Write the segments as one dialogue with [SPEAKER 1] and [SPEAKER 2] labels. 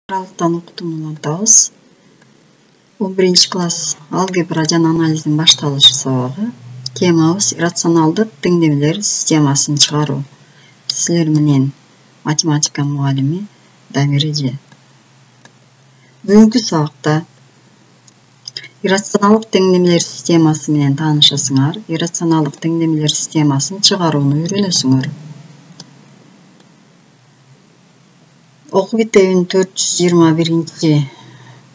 [SPEAKER 1] Аралыктан окутууну улантабыз. 11-класс алгебра жана анализдин башталышы сабагы. Темабыз иррационалдык теңдемелер системасын чыгаруу. Силер менен математика мугалими Дамир эже. Бүгүнкү сабакта иррационалдык теңдемелер системасы менен таанышасыңар. Иррационалдык теңдемелер системасын чыгарууну үйрөнөсүңөр. Окуу китебинин 421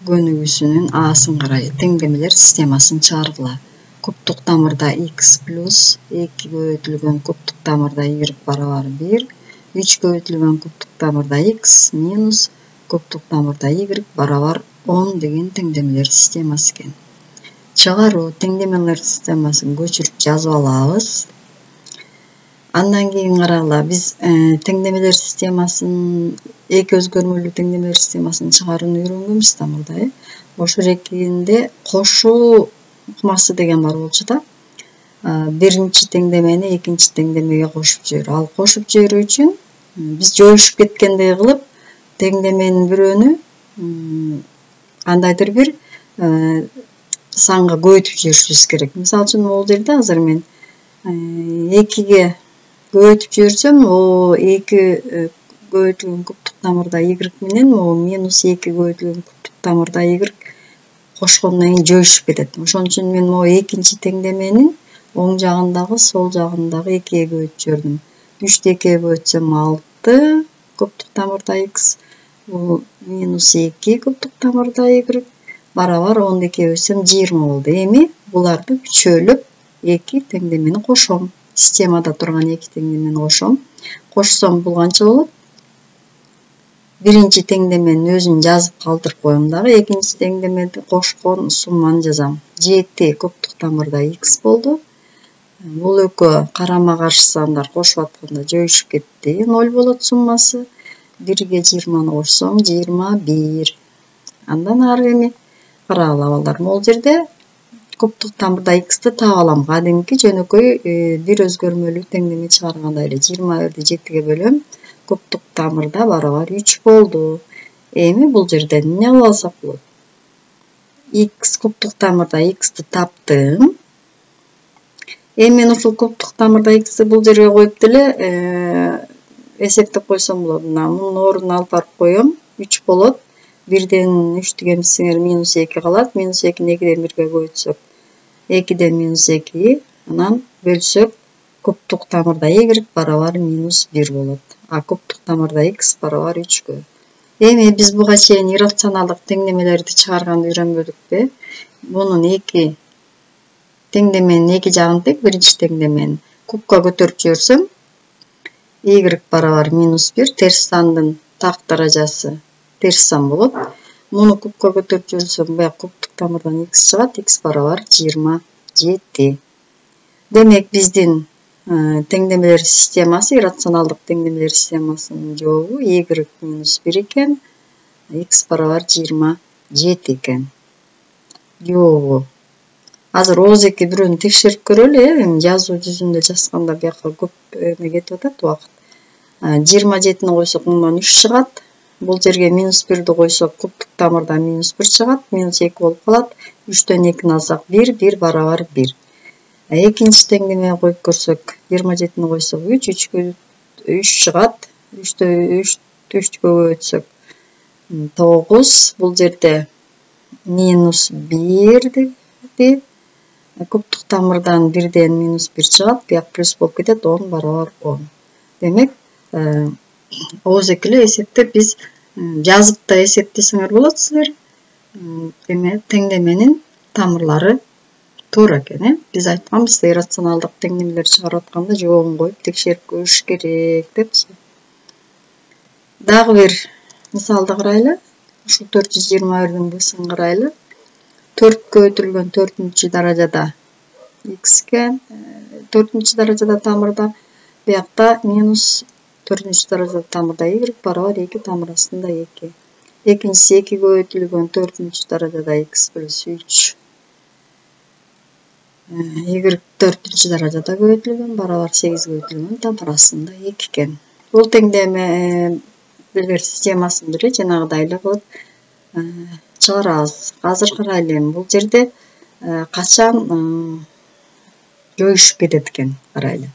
[SPEAKER 1] көнүгүүсүнүн Асын карай теңдемелер системасын чыгаргыла. Кубтук тамырда x плюс 2 көбөйтүлгөн кубтук тамырда y барабар 1, 3 көбөйтүлгөн кубтук тамырда x минус кубтук тамырда y барабар 10 деген теңдемелер системасы экен. Чыгаруу теңдемелер системасын көчүрүп жазып алабыз. Андан кийин карагыла, биз теңдемелер системасын, эки өзгөрмөлүү теңдемелер системасын чыгарууну үйрөнгөнбүз тамырда. Ошол экинде кошуу ыкмасы деген бар болчу да. Биринчи теңдемени экинчи теңдемеге кошуп жиберүү. Ал кошуп жиберүү үчүн биз жоюшуп кеткендей кылып теңдеменин бирөөнү кандайдыр бир санга көбөйтүп жиберишибиз керек. Мисалы үчүн бул жерде азыр мен 2ге көбөйтүп жиберсем, о 2 көбөйтүлгөн кубтук тамырда y менен о минус 2 көбөйтүлгөн кубтук тамырда y кошкондон кийин жоюшуп кетет. Ошон үчүн мен могу экинчи теңдеменин оң жагындагы, сол жагындагы 2ге көбөйтүп жибердим. 3-тү 2ге көбөйтсөм 6 кубтук тамырда x, бул минус 2 кубтук тамырда y барабар 10-ду 2ге бөлсөм 20 болду. Эми буларды үчөөлөп 2 теңдемени кошом. Системада турган 2 теңдемени кошом. Кошсом бул канча болот? Биринчи теңдеменин өзүн жазып калтырып коем дагы, экинчи теңдемени кошкон сумманы жазам. 7 кубтук тамырда x болду. Бул экөө карама каршы сандар кошуп атканда жоюшуп кетти. 0 болот суммасы. 1ге 20-ны кошсом 21. Андан ары эми карагыла балдар. Бул жерде кубтук тамырда x'ти таап алам. Кадимки жөнөкөй бир өзгөрмөлүү теңдеме чыгаргандай эле. 21-ди 7ге бөлөм. Кубтук тамырда барабар 3 болду. Эми бул жерде эмне кылып алсак болот? X кубтук тамырда x'ти таптым. Эми мен ушул кубтук тамырда x'ти бул жерге коюп деле эсептеп койсом болот. Мунун ордуна алып барып коем. 3 болот. 1ден 3'тү кемсеңер минус 2 калат. Минус 2-ни 2ден 1ге көбөйтсөк 2ден минус 2, анан бөлсөк кубтук тамырда y барабар минус 1 болот. А кубтук тамырда x барабар 3-кө. Эми биз буга чейин иррационалдык теңдемелерди чыгарганды үйрөнбөдүкпү? Мунун 2 теңдеменин 2 жагын тең, биринчи теңдемени кубка көтөрүп жиберсем y барабар минус 1, терс сандын так даражасы терс сан болот. Муну кубка көтөрүп жиберсем, буяк кубтук тамырдан x чыгат, x барабар 27. Демек биздин теңдемелер системасы, иррационалдык теңдемелер системасынын жообу y минус 1 экен, x барабар 27 экен. Жообу. Азыр ооз-эки бирөөнү текшерип көрөлү, эми жазуу жүзүндө жазганда бияка көп эме кетип атат убакыт. 27-ни койсок мындан 3 чыгат. Бул жерге минус 1'ди койсок кубтук тамырда минус 1 чыгат, минус 2 болуп калат. 3'төн 2'ни алсак 1, 1 барабар 1. Экинчи теңдемени коюп көрсөк, 27-ни койсок 3, 3 чыгат. 3'кө көбөйтсөк 9. Бул жерде минус 1 деди. Кубтук тамырдан 1ден минус 1 чыгат, бияк плюс болуп кетет, 10 барабар 10. Демек, ооз-эки эле эсептеп биз жазып да эсептесеңер болот силер. Эме теңдеменин тамырлары туура экен, Биз айтканбыз да иррационалдык теңдемелер чыгарып атканда жообун коюп текшерип көрүш керек депчи. Дагы бир мисалды карайлы. Ушул 421-дин бысын карайлы. 4 көбөйтүлгөн 4-чү даражада x экен. 4-чү даражада тамырда, буякта минус 4-чү даражада тамырда y барабар 2 тамырасында 2. Экинчиси 2 көбөйтүлгөн 4-чү даражада x плюс 3. Y 4-чү даражада көбөйтүлгөн барабар 8 көбөйтүлгөн тамырасында 2 экен. Бул теңдеме белгилер системасын берет, жанагыдай эле кылып чыгарабыз. Азыр карайлы эми бул жерде качан жоюшуп кетет экен карайлы.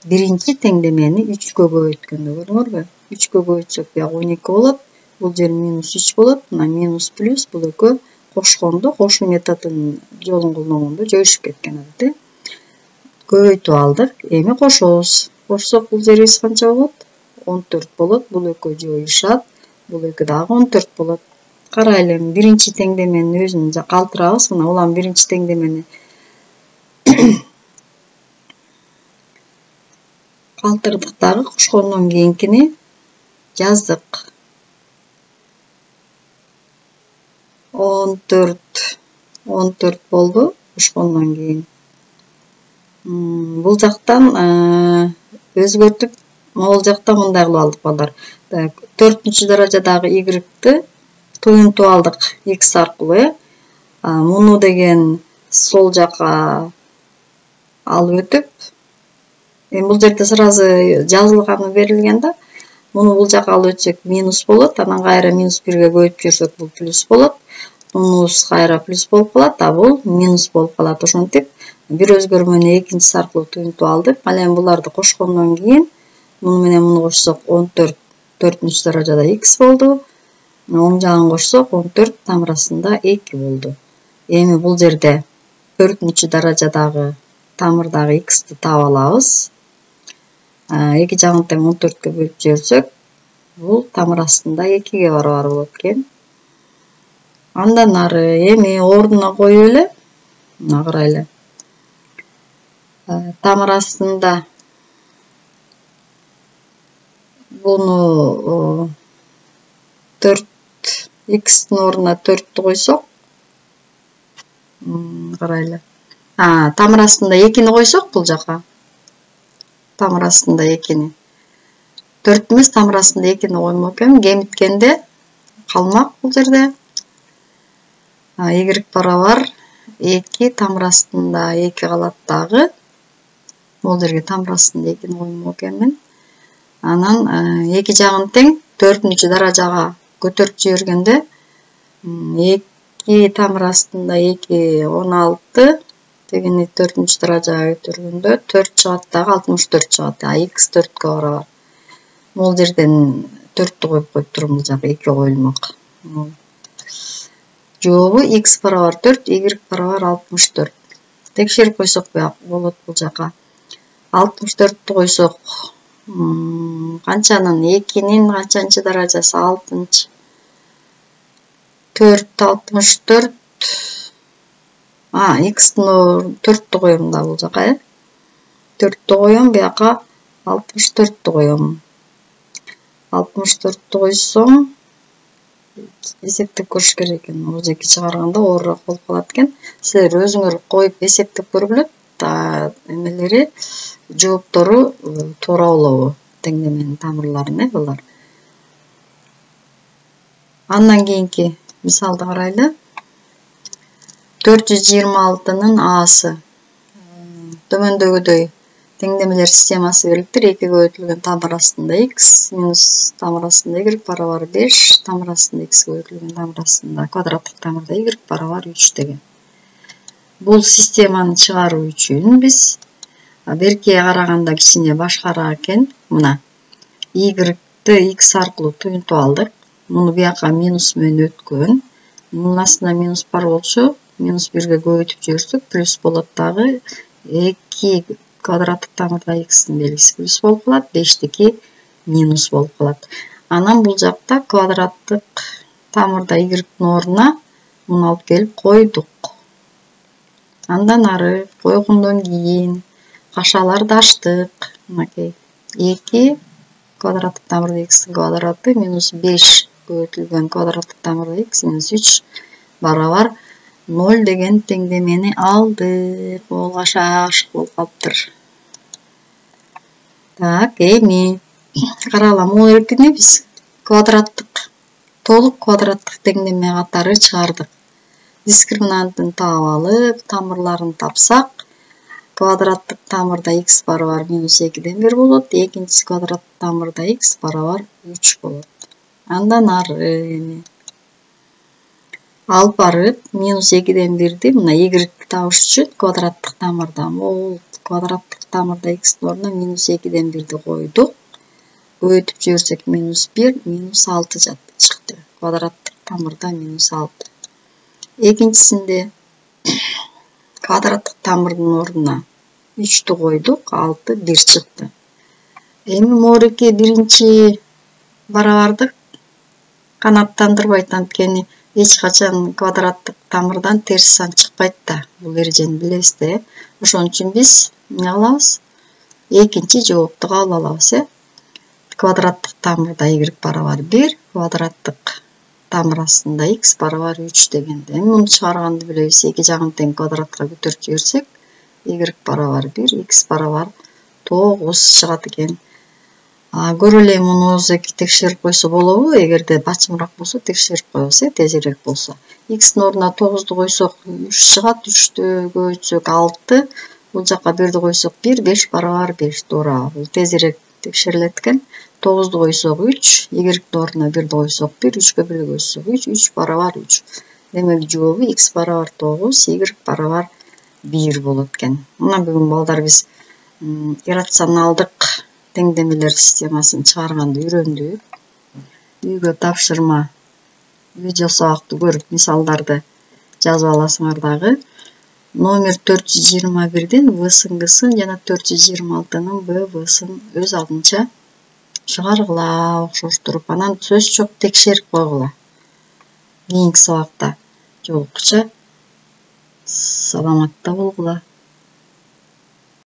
[SPEAKER 1] Биринчи теңдемени 3-кө көбөйткөндө көрдүңөрбү? 3-кө көбөйтсөк бияк 12 болот. Бул жер -3 болот. Мына минус плюс бул экөө кошкондо, кошуу методунун жолун колдонгондо жоюшуп кеткен адат. Көбөйтүп алдык. Эми кошобуз. Кошсок бул жерибиз канча болот? 14 болот. Бул экөө жоюшат. Бул экөө дагы 14 болот. Карайлы, биринчи теңдеменин өзүн калтырабыз. Мына улам биринчи теңдемени калтырдык дагы, кошкондон кийинкини жаздык. 14 болду кошкондон кийин. Бул жактан өзгөртүп, могул жакта мындай кылып алдык балдар. 4-чү даражадагы y-ты туюнтуп алдык x аркылуу. Муну деген сол жака алып өтүп, эми бул жерде сразу жазылганы берилген да. Муну бул жака алып өтсөк минус болот, анан кайра минус 1ге көбөйтүп жүрсөк бул плюс болот. Мунус кайра плюс болуп калат, а бул минус болуп калат. Ошентип бир өзгөрмөнү экинчиси аркылуу туюнтуп алдык. Ал эми буларды кошкондон кийин муну менен муну кошсок 14 4-чү даражада x болду. Оң жагын кошсок 14 тамырасында 2 болду. Эми бул жерде 4-чү даражадагы тамырдагы x'ти таап алабыз. Эки жагын тең 14кө бөлүп жиберсек, бул тамырасында 2ге барабар болот экен. Андан ары эми ордуна коюп эле. Мына карайлы. Тамырасында буну 4x'тин ордуна 4'тү койсок, карайлы. Тамырасында 2'ни койсок бул жака. Тамырасында 2'ни. 4 эмес, тамырасында 2'ни коймок экен. Кемиткенде калмак бул жерде. Y барабар 2 тамырасында 2 калат дагы. Бул жерге тамырасында 2'ни коймок экенмин. Анан эки жагын тең 4-чү даражага көтөрүп жибергенде 2 тамырасында 2 16, тегини 4-чү даражага көтөргөндө 4 чыгат дагы 64 чыгат. X 4кө барабар. Бул жерден 4'тү коюп туруп бул жака 2 коюлмак. Жообу x барабар 4, y барабар 64. Текшерип койсок болот бул жака. 64'тү койсок, канчанын 2'нин канчанчы даражасы 6-чы. 4 64. X'тин 4'тү коем да бул жака, 4'тү коем, буяка 64'тү коем. 64'тү койсом, эсептеп көрүш керек экен. Бул жерге чыгарганда оорураак болуп калат экен. Силер өзүңөр коюп эсептеп көргүлө. Эмелери, жооптору туура болобу? Теңдеменин тамырларын, балдар. Андан кийинки мисалды карайлы. 426-нын a'сы. Төмөндөгүдөй теңдемелер системасы берилиптир. 2 көбөйтүлгөн тамырасында x минус тамырасында y барабар 5, тамырасында x көбөйтүлгөн тамырасында квадраттык тамырда y барабар 3 деген. Бул системаны чыгаруу үчүн биз беркиге караганда кичине башкараак экен. Мына y-ты x аркылуу туюнтуп алдык. Муну бияка минус менен өткөн. Мунун астына минус бар болчу, минус 1ге көбөйтүп жиберсек плюс болот дагы. 2 квадраттык тамырда x'тин белгиси плюс болуп калат, 5'тики минус болуп калат. Анан бул жакта квадраттык тамырда y-тин ордуна муну алып келип койдук. Андан ары койгондон кийин кашаларды аштык. Мынакей 2 квадраттык тамырда x квадраты минус 5 көбөйтүлгөн квадраттык тамырда x минус 3 барабар 0 деген теңдемени алдык. Бул каша ашык болуп калыптыр. Эми карагыла, могу эркини биз квадраттык, толук квадраттык теңдеме катары чыгардык. Дискриминантын таап алып, тамырларын тапсак, квадраттык тамырда x барабар минус 2'den 1 болот. Экинчиси квадраттык тамырда x барабар 3 болот. Андан ары эми алып барып минус 2'den 1'ди мына y табыш үчүн квадраттык тамырда могул квадраттык тамырда x'тин ордуна минус 2'den 1'ди койдук. Көбөйтүп жиберсек минус 1 минус 6 чыкты. Квадраттык тамырда минус 6. Экинчисинде квадраттык тамырдын ордуна 3'тү койдук, 6 1 чыкты. Эми мореке биринчи барабарды канаттандырбайт, анткени эч качан квадраттык тамырдан терс сан чыкпайт да. Бул эрежени билебиз да. Ошон үчүн биз эмне кылабыз? Экинчи жоопту кабыл алабыз, квадраттык тамырда y барабар 1, квадраттык тамыр астында x барабар 3 дегенде. Эми муну чыгарганды билебиз. Эки жагын тең квадратка көтөрүп жиберсек, y барабар 1, x барабар 9 чыгат экен. Көрө эле муну өзү текшерип койсо болобу? Эгерде бачымыраак болсо текшерип коебуз, тезирээк болсо. X'тин ордуна 9'ду койсок 3 чыгат, 3'тү көбөйтсөк 6, бул жакка 1'ди койсок 1, 5 барабар 5 туура. Бул тезирээк текшерилет экен. 9'ду койсок 3, y ордуна 1'ди койсок 1, 3кө 1'ди койсок 3, 3 барабар 3. Демек жообу x барабар 9, y барабар 1 болот экен. Мына бүгүн балдар биз иррационалдык теңдемелер системасын чыгарганды үйрөндүк. Үйгө тапшырма видео сабакты көрүп мисалдарды жазып аласыңар дагы. Номер 421'дин v-сын g-сын жана 426'нын b-v-сын өз алдынча чыгаргыла, окшоштуруп, анан сөз жок текшерип койгула. Кийинки сабакта жолуккуча саламатта болгула.